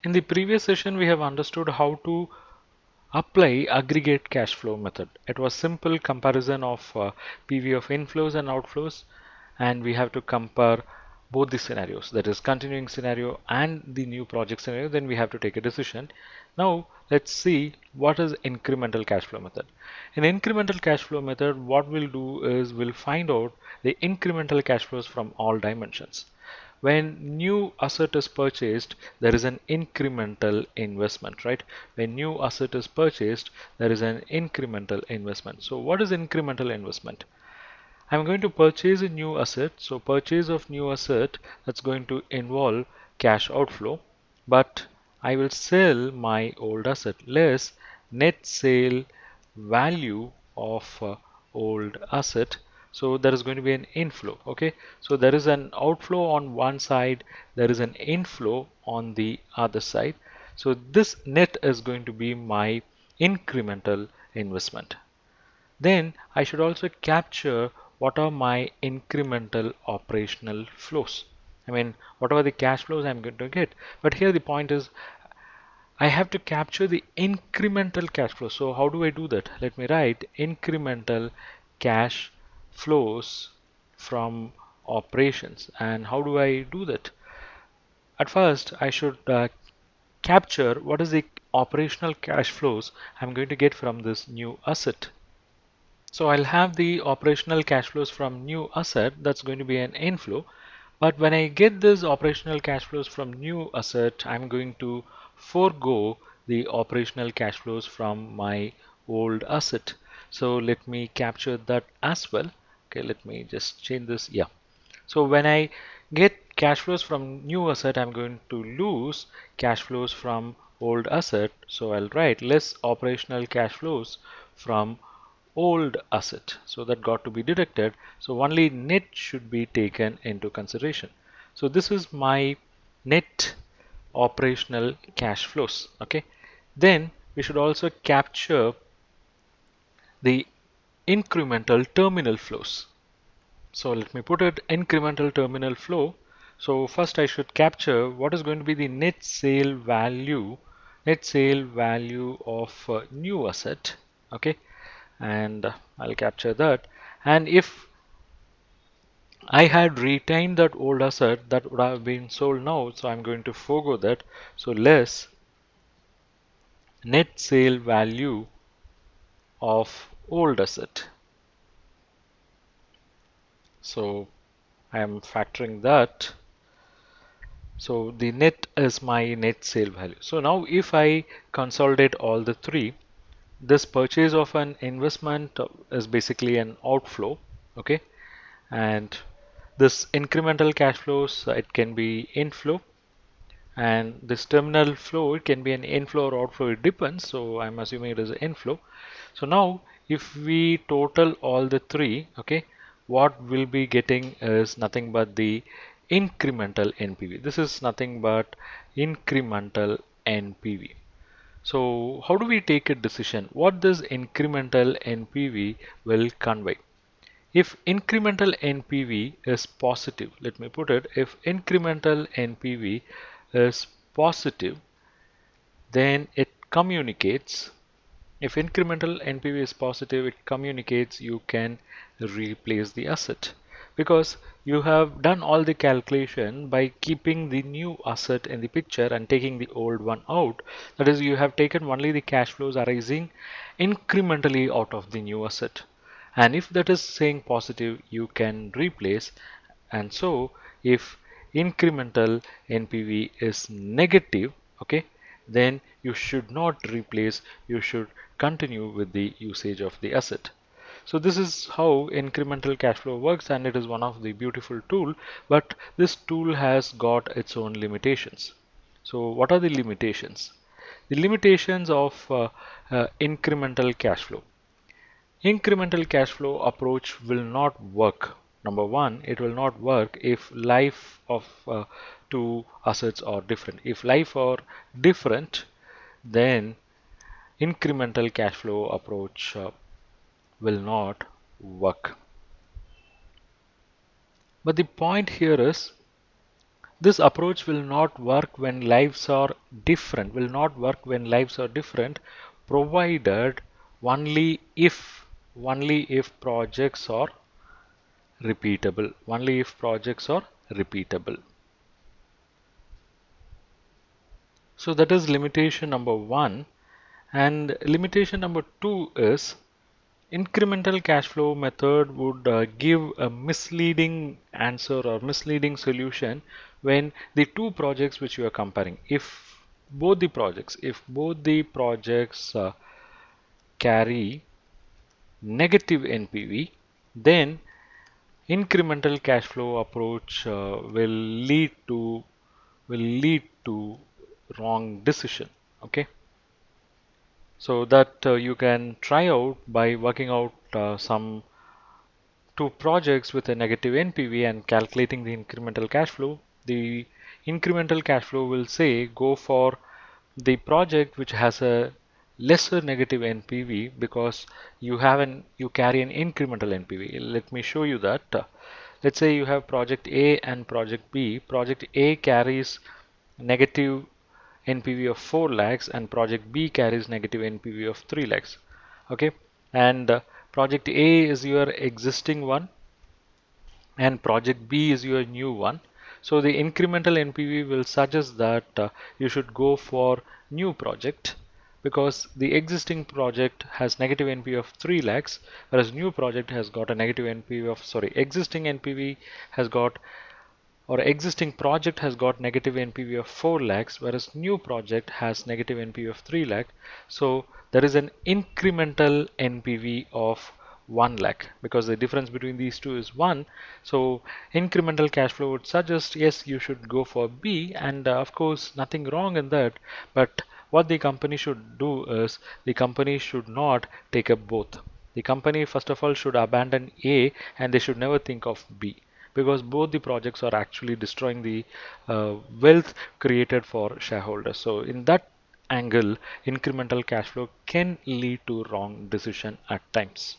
In the previous session, we have understood how to apply aggregate cash flow method. It was simple comparison of PV of inflows and outflows, and we have to compare both the scenarios, that is continuing scenario and the new project scenario. Then we have to take a decision. Now let's see what is incremental cash flow method. In incremental cash flow method, what we'll do is we'll find out the incremental cash flows from all dimensions. When new asset is purchased, there is an incremental investment, right? When new asset is purchased, there is an incremental investment. So what is incremental investment? I'm going to purchase a new asset. So purchase of new asset, that's going to involve cash outflow, but I will sell my old asset less net sale value of old asset. So there is going to be an inflow. Okay, so there is an outflow on one side, there is an inflow on the other side. So this net is going to be my incremental investment. Then I should also capture what are my incremental operational flows. I mean, what are the cash flows I'm going to get? But here the point is I have to capture the incremental cash flow. So how do I do that? Let me write incremental cash flows from operations. And how do I do that? At first, I should capture what is the operational cash flows I'm going to get from this new asset. So I'll have the operational cash flows from new asset, that's going to be an inflow. But when I get this operational cash flows from new asset, I'm going to forego the operational cash flows from my old asset. So let me capture that as well. Okay, let me just change this. Yeah. So when I get cash flows from new asset, I'm going to lose cash flows from old asset. So I'll write less operational cash flows from old asset. So that got to be deducted. So only net should be taken into consideration. So this is my net operational cash flows. Okay. Then we should also capture the incremental terminal flows. So let me put it incremental terminal flow. So first I should capture what is going to be the net sale value of new asset. Okay, and I'll capture that. And if I had retained that old asset, that would have been sold now, so I'm going to forego that. So less net sale value of old asset. So I am factoring that. So the net is my net sale value. So now if I consolidate all the three, this purchase of an investment is basically an outflow. Okay, and this incremental cash flows, it can be inflow, and this terminal flow, it can be an inflow or outflow, it depends. So I'm assuming it is an inflow. So now if we total all the three, okay, what we'll be getting is nothing but the incremental NPV. This is nothing but incremental NPV. So how do we take a decision what this incremental NPV will convey? If incremental NPV is positive, let me put it, if incremental NPV is positive, then it communicates, if incremental NPV is positive, it communicates you can replace the asset, because you have done all the calculation by keeping the new asset in the picture and taking the old one out. That is, you have taken only the cash flows arising incrementally out of the new asset. And if that is saying positive, you can replace. And so if incremental NPV is negative, okay, then you should not replace, you should continue with the usage of the asset. So this is how incremental cash flow works, and it is one of the beautiful tool, but this tool has got its own limitations. So what are the limitations? The limitations of incremental cash flow. Incremental cash flow approach will not work. Number one, it will not work if life of two assets are different. If life are different, then incremental cash flow approach will not work. But the point here is This approach will not work when lives are different, provided only if projects are repeatable. So that is limitation number one. And limitation number two is incremental cash flow method would give a misleading answer or misleading solution when the two projects which you are comparing, if both the projects carry negative NPV, then incremental cash flow approach will lead to wrong decision. Okay, so that you can try out by working out some two projects with a negative NPV and calculating the incremental cash flow. The incremental cash flow will say go for the project which has a lesser negative NPV because you carry an incremental NPV. Let me show you that. Let's say you have project A and project B. Project A carries negative NPV of 4 lakhs and project B carries negative NPV of 3 lakhs. Okay, and project A is your existing one and project B is your new one. So the incremental NPV will suggest that you should go for new project because the existing project has negative NPV of 3 lakhs, whereas new project has got a negative NPV of, sorry, existing NPV has got or existing project has got negative NPV of 4 lakhs, whereas new project has negative NPV of 3 lakh. So there is an incremental NPV of 1 lakh because the difference between these two is 1. So incremental cash flow would suggest yes, you should go for B, and of course nothing wrong in that. But what the company should do is the company should not take up both. The company first of all should abandon A and they should never think of B because both the projects are actually destroying the wealth created for shareholders. So in that angle, incremental cash flow can lead to wrong decision at times.